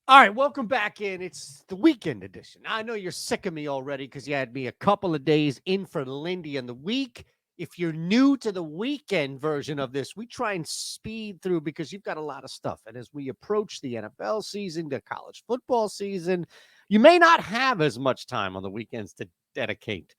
All right, welcome back in. It's the weekend edition. I know you're sick of me already because you had me a couple of days in for Lindy in the week. If you're new to the weekend version of this, we try and speed through because you've got a lot of stuff. And as we approach the NFL season, the college football season, you may not have as much time on the weekends to dedicate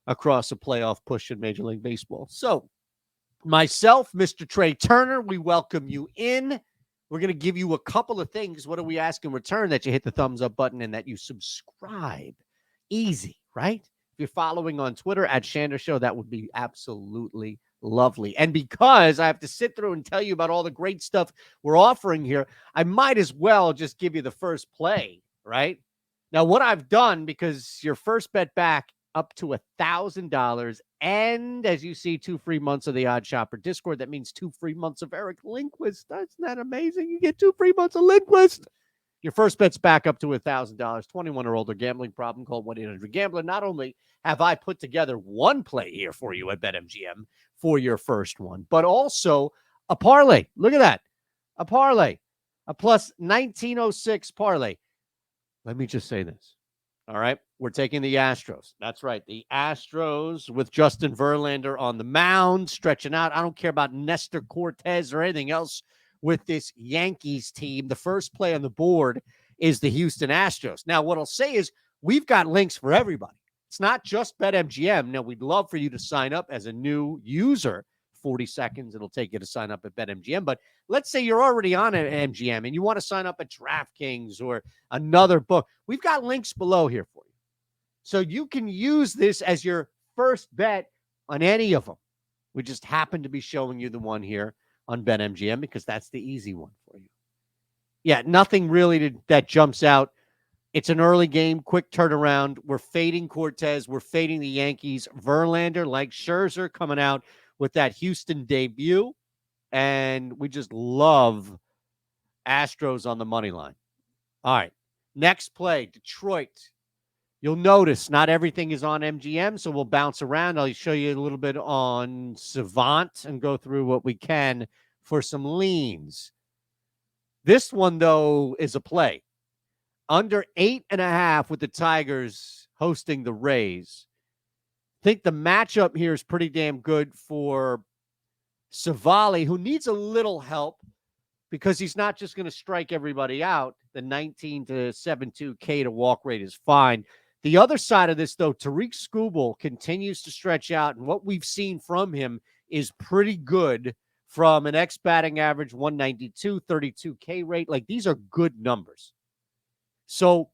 across a playoff push in Major League Baseball. So, myself, Mr. Trey Turner, we welcome you in. We're going to give you a couple of things. What do we ask in return? That you hit the thumbs up button and that you subscribe. Easy, right? If you're following on Twitter at Shander Show, that would be absolutely lovely. And because I have to sit through and tell you about all the great stuff we're offering here, I might as well just give you the first play, right? Now, what I've done, because your first bet back up to $1,000. And as you see, 2 free months of the Odd Shopper Discord. That means 2 free months of Eric Lindquist. Isn't that amazing? You get 2 free months of Lindquist. Your first bet's back up to $1,000. 21 or older, gambling problem, call 1-800-GAMBLER. Not only have I put together one play here for you at BetMGM for your first one, but also a parlay. Look at that. A parlay. A plus 1906 parlay. Let me just say this. All right. We're taking the Astros. That's right. The Astros with Justin Verlander on the mound, stretching out. I don't care about Nestor Cortez or anything else with this Yankees team. The first play on the board is the Houston Astros. Now, what I'll say is we've got links for everybody. It's not just BetMGM. Now, we'd love for you to sign up as a new user. 40 seconds it'll take you to sign up at BetMGM. But let's say you're already on an MGM and you want to sign up at DraftKings or another book. We've got links below here for you. So you can use this as your first bet on any of them. We just happen to be showing you the one here on BetMGM because that's the easy one for you. Yeah, nothing really that jumps out. It's an early game, quick turnaround. We're fading Cortez. We're fading the Yankees. Verlander, like Scherzer, coming out with that Houston debut. And we just love Astros on the money line. All right. Next play, Detroit. You'll notice not everything is on MGM, so we'll bounce around. I'll show you a little bit on Savant and go through what we can for some leans. This one, though, is a play. Under 8.5 with the Tigers hosting the Rays. I think the matchup here is pretty damn good for Savali, who needs a little help because he's not just going to strike everybody out. The 19 to 7.2 K to walk rate is fine. The other side of this, though, Tariq Skubal continues to stretch out, and what we've seen from him is pretty good from an X-batting average, 192, 32 K rate. Like, these are good numbers. So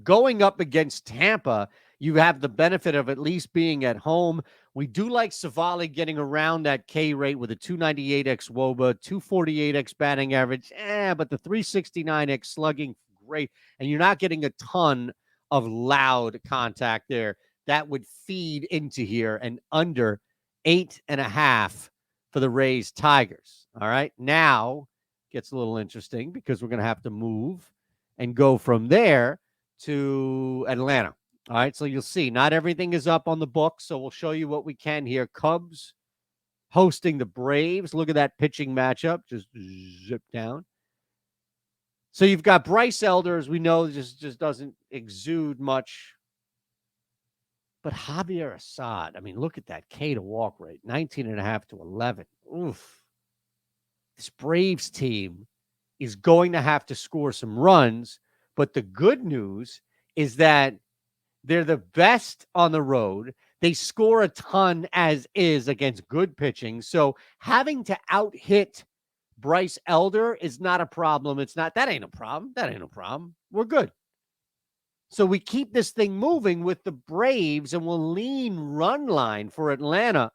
going up against Tampa, you have the benefit of at least being at home. We do like Savali getting around that K rate with a 298x WOBA, 248x batting average, but the 369x slugging, great. And you're not getting a ton of loud contact there. That would feed into here and under 8.5 for the Rays Tigers. All right. Now gets a little interesting because we're going to have to move and go from there to Atlanta. All right, so you'll see not everything is up on the book, so we'll show you what we can here. Cubs hosting the Braves. Look at that pitching matchup. Just zip down. So you've got Bryce Elder, as we know, just doesn't exude much. But Javier Assad, I mean, look at that K to walk rate, 19.5 to 11. Oof. This Braves team is going to have to score some runs, but the good news is that they're the best on the road. They score a ton as is against good pitching. So having to out-hit Bryce Elder is not a problem. That ain't a problem. That ain't a problem. We're good. So we keep this thing moving with the Braves, and we'll lean run line for Atlanta,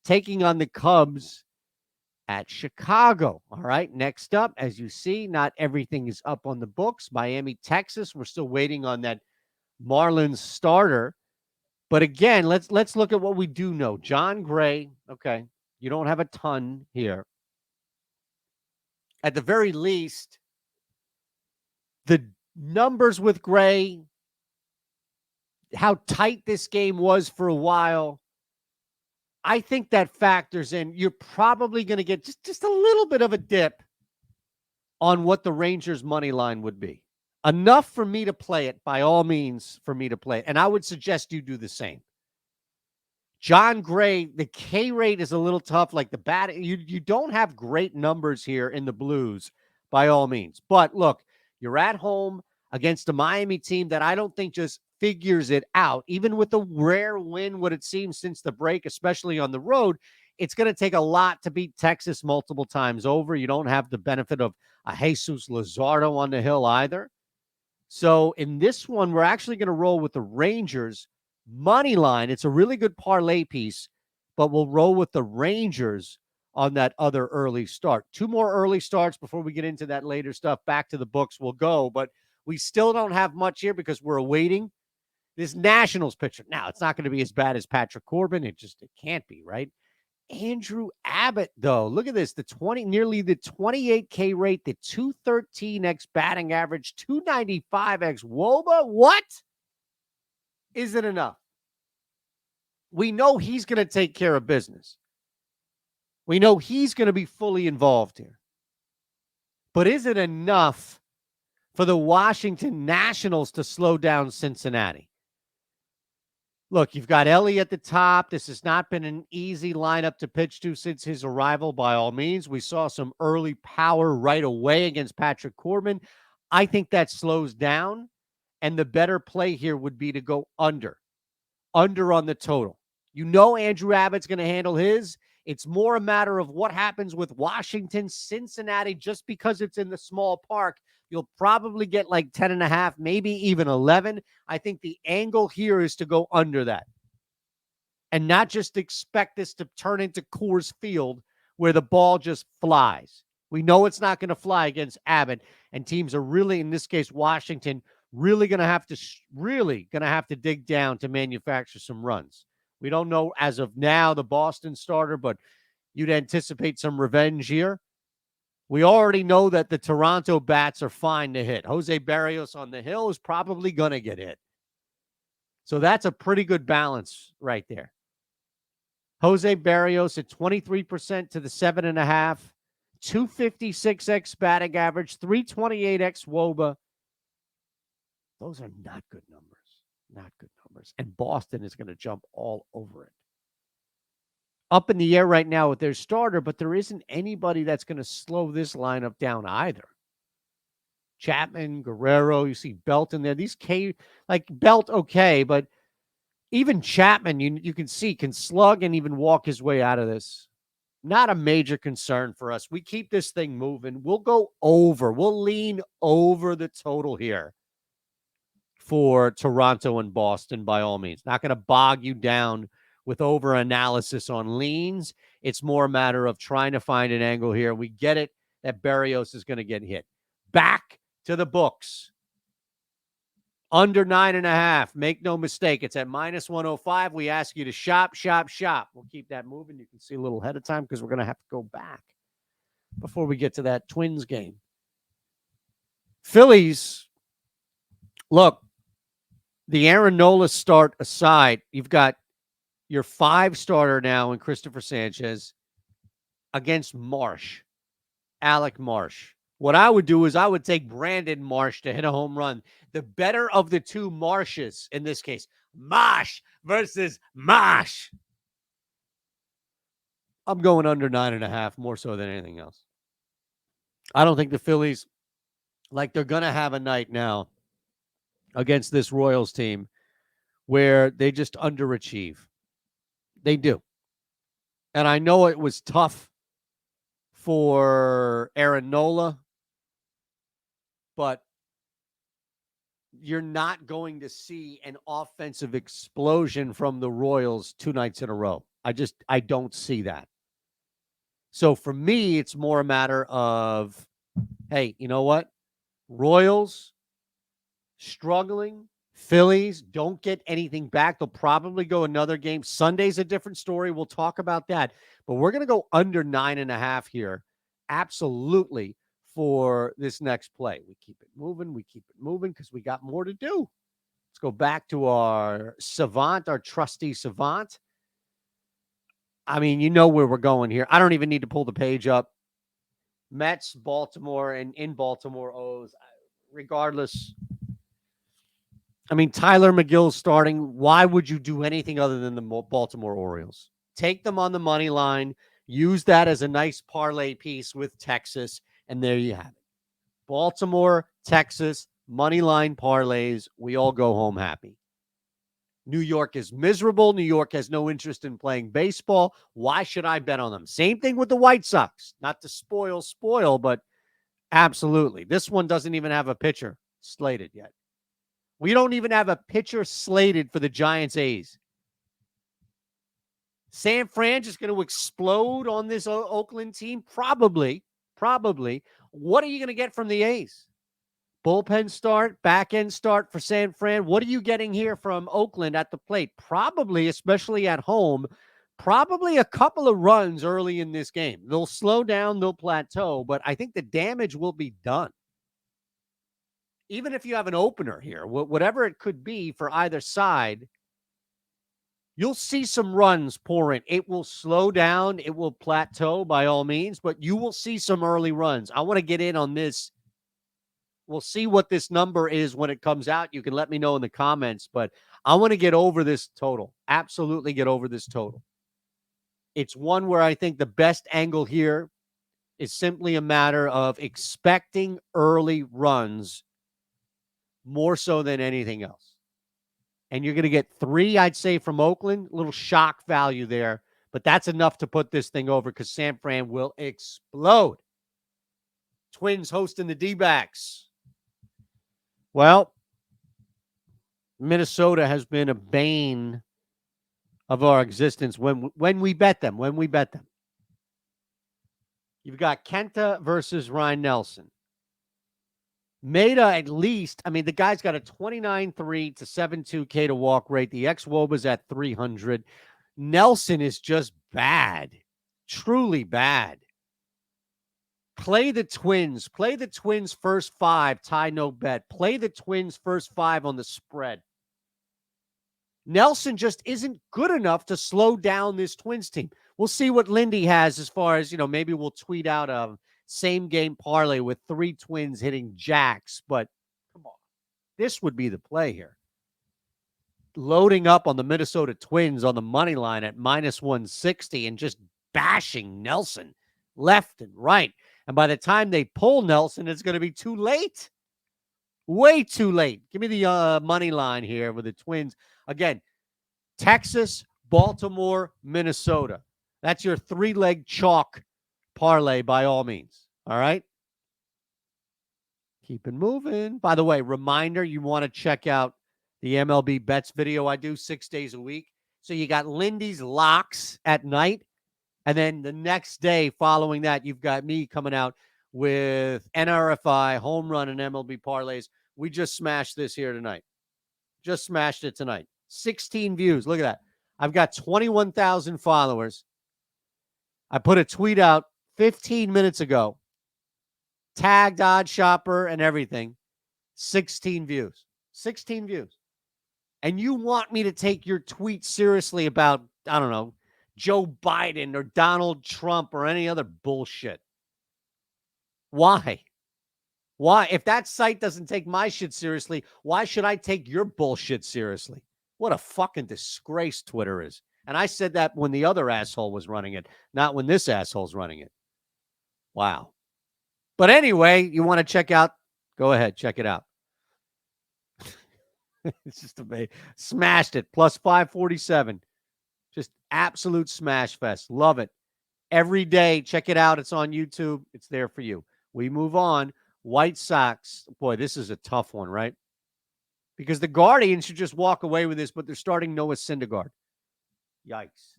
taking on the Cubs at Chicago. All right, next up, as you see, not everything is up on the books. Miami, Texas, we're still waiting on that Marlins starter. But again, let's look at what we do know. John Gray, okay, you don't have a ton here. At the very least, the numbers with Gray, how tight this game was for a while, I think that factors in. You're probably going to get just a little bit of a dip on what the Rangers money line would be. Enough for me to play it, by all means, for me to play it. And I would suggest you do the same. John Gray, the K rate is a little tough. Like the bat, you don't have great numbers here in the Blues, by all means. But look, you're at home against a Miami team that I don't think just figures it out. Even with a rare win, what it seems since the break, especially on the road, it's going to take a lot to beat Texas multiple times over. You don't have the benefit of a Jesus Luzardo on the hill either. So in this one, we're actually going to roll with the Rangers money line. It's a really good parlay piece, but we'll roll with the Rangers on that other early start. Two more early starts before we get into that later stuff. Back to the books we'll go, but we still don't have much here because we're awaiting this Nationals pitcher. Now, it's not going to be as bad as Patrick Corbin. It can't be, right? Andrew Abbott, though, look at this, nearly the 28K rate, the 213x batting average, 295x WOBA. What? Is it enough? We know he's going to take care of business. We know he's going to be fully involved here. But is it enough for the Washington Nationals to slow down Cincinnati? Look, you've got Ellie at the top. This has not been an easy lineup to pitch to since his arrival, by all means. We saw some early power right away against Patrick Corbin. I think that slows down, and the better play here would be to go under on the total. You know Andrew Abbott's going to handle his. It's more a matter of what happens with Washington, Cincinnati, just because it's in the small park. You'll probably get like 10.5, maybe even 11. I think the angle here is to go under that and not just expect this to turn into Coors Field where the ball just flies. We know it's not going to fly against Abbott, and teams are really, in this case, Washington, really going to have to dig down to manufacture some runs. We don't know as of now the Boston starter, but you'd anticipate some revenge here. We already know that the Toronto bats are fine to hit. Jose Barrios on the hill is probably going to get hit. So that's a pretty good balance right there. Jose Barrios at 23% to the 7.5, 256x batting average, 328x WOBA. Those are not good numbers. Not good numbers. And Boston is going to jump all over it. Up in the air right now with their starter, but there isn't anybody that's going to slow this lineup down either. Chapman, Guerrero, you see Belt in there. These Belt, okay, but even Chapman, you can see, can slug and even walk his way out of this. Not a major concern for us. We keep this thing moving. We'll go over. We'll lean over the total here for Toronto and Boston, by all means. Not going to bog you down with over analysis on leans. It's more a matter of trying to find an angle here. We get it that Barrios is going to get hit. Back to the books. Under 9.5. Make no mistake. It's at -105. We ask you to shop. We'll keep that moving. You can see a little ahead of time because we're going to have to go back before we get to that Twins game. Phillies, look, the Aaron Nola start aside, you've got your 5 starter now in Christopher Sanchez against Alec Marsh. What I would do is I would take Brandon Marsh to hit a home run. The better of the two Marshes in this case. Marsh versus Marsh. I'm going under 9.5 more so than anything else. I don't think the Phillies, they're going to have a night now against this Royals team where they just underachieve. They do. And I know it was tough for Aaron Nola, but you're not going to see an offensive explosion from the Royals 2 nights in a row. I don't see that. So for me, it's more a matter of, hey, you know what? Royals struggling. Phillies don't get anything back. They'll probably go another game. Sunday's a different story. We'll talk about that. But we're going to go under 9.5 here. Absolutely. For this next play. We keep it moving because we got more to do. Let's go back to our trusty savant. I mean, you know where we're going here. I don't even need to pull the page up. Mets, Baltimore, and in Baltimore O's. Regardless, I mean, Tyler McGill's starting. Why would you do anything other than the Baltimore Orioles? Take them on the money line, use that as a nice parlay piece with Texas, and there you have it. Baltimore, Texas, money line parlays. We all go home happy. New York is miserable. New York has no interest in playing baseball. Why should I bet on them? Same thing with the White Sox. Not to spoil, but absolutely. This one doesn't even have a pitcher slated yet. We don't even have a pitcher slated for the Giants A's. San Fran just going to explode on this Oakland team? Probably. What are you going to get from the A's? Bullpen start, back end start for San Fran. What are you getting here from Oakland at the plate? Probably, especially at home, probably a couple of runs early in this game. They'll slow down, they'll plateau, but I think the damage will be done. Even if you have an opener here, whatever it could be for either side, you'll see some runs pour in. It will slow down. It will plateau by all means, but you will see some early runs. I want to get in on this. We'll see what this number is when it comes out. You can let me know in the comments, but I want to get over this total. Absolutely get over this total. It's one where I think the best angle here is simply a matter of expecting early runs more so than anything else. And you're going to get 3, I'd say, from Oakland. A little shock value there, but that's enough to put this thing over because San Fran will explode. Twins hosting the D-backs. Well, Minnesota has been a bane of our existence when we bet them. You've got Kenta versus Ryan Nelson. Maeda, at least, I mean, the guy's got a 29.3 to 7.2 K to walk rate. The ex-Woba's at 300. Nelson is just bad, truly bad. Play the Twins. Play the Twins first 5, tie no bet. Play the Twins first 5 on the spread. Nelson just isn't good enough to slow down this Twins team. We'll see what Lindy has as far as, maybe we'll tweet out a same game parlay with 3 Twins hitting jacks, but come on. This would be the play here. Loading up on the Minnesota Twins on the money line at minus 160 and just bashing Nelson left and right. And by the time they pull Nelson, it's going to be too late. Way too late. Give me the money line here with the Twins. Again, Texas, Baltimore, Minnesota. That's your 3-leg chalk parlay by all means. All right? Keep it moving. By the way, reminder, you want to check out the MLB bets video I do 6 days a week. So you got Lindy's locks at night. And then the next day following that, you've got me coming out with NRFI, home run, and MLB parlays. We just smashed this here tonight. Just smashed it tonight. 16 views. Look at that. I've got 21,000 followers. I put a tweet out 15 minutes ago. Tagged Odd Shopper and everything. 16 views. 16 views. And you want me to take your tweet seriously about, I don't know, Joe Biden or Donald Trump or any other bullshit. Why? Why? If that site doesn't take my shit seriously, why should I take your bullshit seriously? What a fucking disgrace Twitter is. And I said that when the other asshole was running it, not when this asshole's running it. Wow. But anyway, you want to check out, go ahead, check it out. It's just amazing. Smashed it. Plus 547. Just absolute smash fest. Love it. Every day, check it out. It's on YouTube. It's there for you. We move on. White Sox. Boy, this is a tough one, right? Because the Guardians should just walk away with this, but they're starting Noah Syndergaard. Yikes.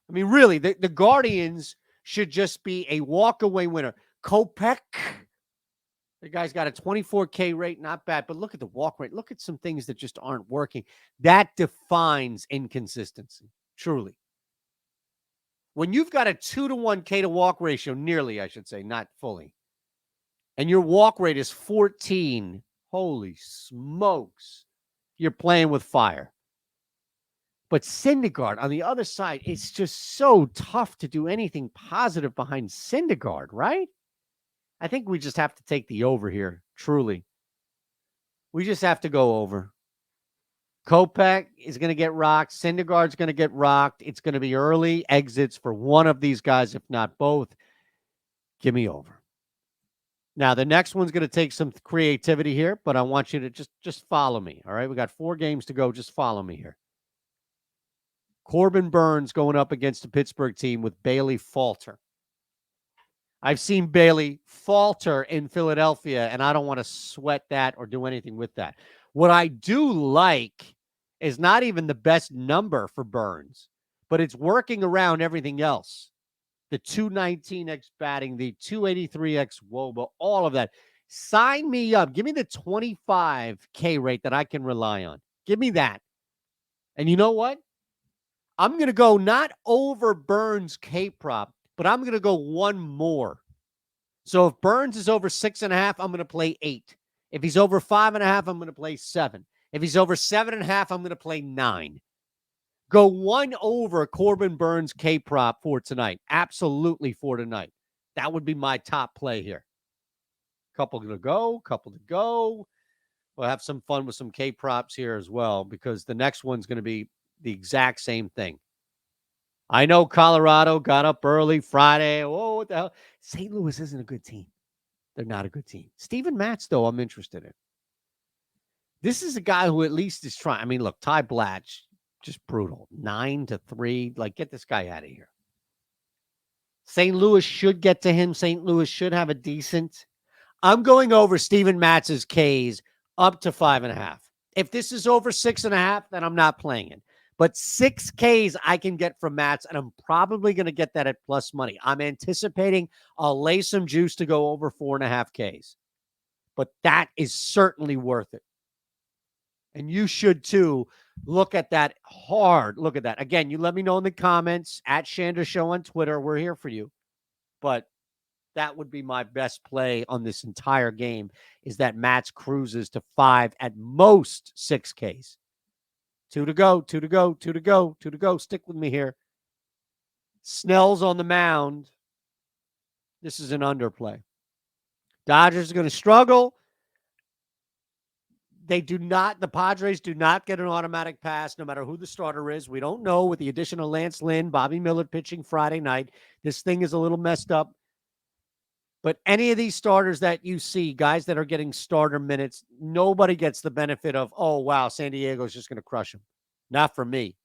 I mean, really, the Guardians should just be a walk-away winner. Kopech, the guy's got a 24K rate, not bad, but look at the walk rate. Look at some things that just aren't working. That defines inconsistency, truly. When you've got a 2-to-1 K to walk ratio, nearly, I should say, not fully, and your walk rate is 14, holy smokes, you're playing with fire. But Syndergaard on the other side, it's just so tough to do anything positive behind Syndergaard, right? I think we just have to take the over here, truly. We just have to go over. Kopech is going to get rocked. Syndergaard's going to get rocked. It's going to be early exits for one of these guys, if not both. Give me over. Now, the next one's going to take some creativity here, but I want you to just follow me, all right? We got 4 games to go. Just follow me here. Corbin Burns going up against a Pittsburgh team with Bailey falter. I've seen Bailey falter in Philadelphia, and I don't want to sweat that or do anything with that. What I do like is not even the best number for Burns, but it's working around everything else. The 219x batting, the 283x WOBA, all of that. Sign me up. Give me the 25K rate that I can rely on. Give me that. And you know what? I'm going to go not over Burns K prop, but I'm going to go one more. So if Burns is over 6.5, I'm going to play 8. If he's over 5.5, I'm going to play 7. If he's over 7.5, I'm going to play 9. Go one over Corbin Burns K prop for tonight. Absolutely for tonight. That would be my top play here. Couple to go. We'll have some fun with some K props here as well, because the next one's going to be the exact same thing. I know Colorado got up early Friday. Oh, what the hell? St. Louis isn't a good team. They're not a good team. Steven Matz, though, I'm interested in. This is a guy who at least is trying. I mean, look, Ty Blatch, just brutal. 9-3. Like, get this guy out of here. St. Louis should get to him. St. Louis should have a decent. I'm going over Steven Matz's Ks up to 5.5. If this is over 6.5, then I'm not playing it. But 6 Ks I can get from Matz, and I'm probably going to get that at plus money. I'm anticipating I'll lay some juice to go over 4.5 Ks. But that is certainly worth it. And you should too. Look at that hard. Look at that. Again, you let me know in the comments at Shander Show on Twitter. We're here for you. But that would be my best play on this entire game, is that Matz cruises to 5, at most 6 Ks. 2 to go. Stick with me here. Snell's on the mound. This is an underplay. Dodgers are going to struggle. The Padres do not get an automatic pass no matter who the starter is. We don't know, with the addition of Lance Lynn, Bobby Miller pitching Friday night. This thing is a little messed up. But any of these starters that you see, guys that are getting starter minutes, nobody gets the benefit of, oh, wow, San Diego's just going to crush them. Not for me.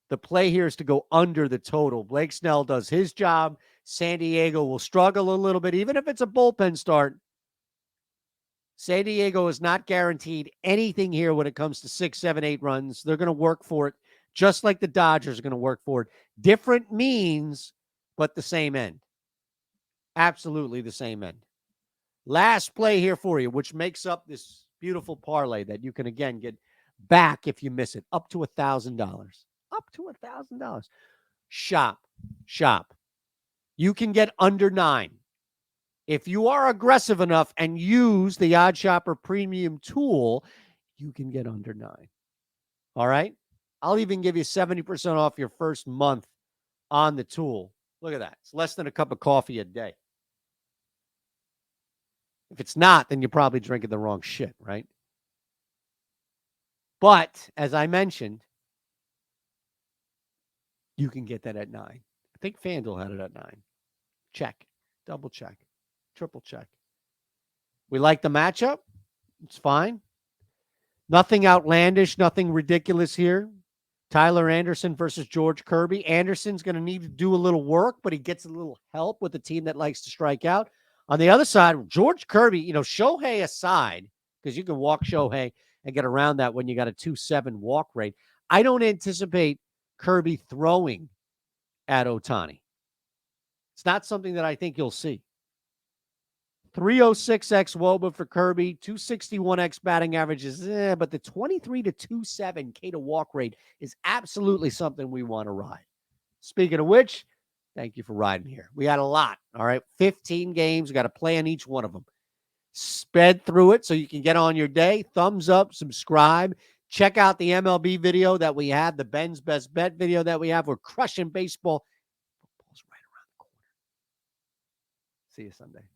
The play here is to go under the total. Blake Snell does his job. San Diego will struggle a little bit, even if it's a bullpen start. San Diego is not guaranteed anything here when it comes to 6, 7, 8 runs. They're going to work for it, just like the Dodgers are going to work for it. Different means, but the same end. Absolutely the same end. Last play here for you, which makes up this beautiful parlay that you can, again, get back if you miss it. Up to $1,000. Up to $1,000. Shop. You can get under 9. If you are aggressive enough and use the Odd Shopper Premium tool, you can get under 9. All right? I'll even give you 70% off your first month on the tool. Look at that. It's less than a cup of coffee a day. If it's not, then you're probably drinking the wrong shit, right? But, as I mentioned, you can get that at 9. I think FanDuel had it at 9. Check. Double check. Triple check. We like the matchup. It's fine. Nothing outlandish, nothing ridiculous here. Tyler Anderson versus George Kirby. Anderson's going to need to do a little work, but he gets a little help with a team that likes to strike out. On the other side, George Kirby, Shohei aside, because you can walk Shohei and get around that when you got a 2.7 walk rate. I don't anticipate Kirby throwing at Ohtani. It's not something that I think you'll see. 306x WOBA for Kirby, 261x batting averages, but the 23 to 2.7 K to walk rate is absolutely something we want to ride. Speaking of which, thank you for riding here. We had a lot, all right? 15 games. We got to play on each one of them. Sped through it so you can get on your day. Thumbs up, subscribe. Check out the MLB video that we have, the Ben's Best Bet video that we have. We're crushing baseball. Football's right around the corner. See you Sunday.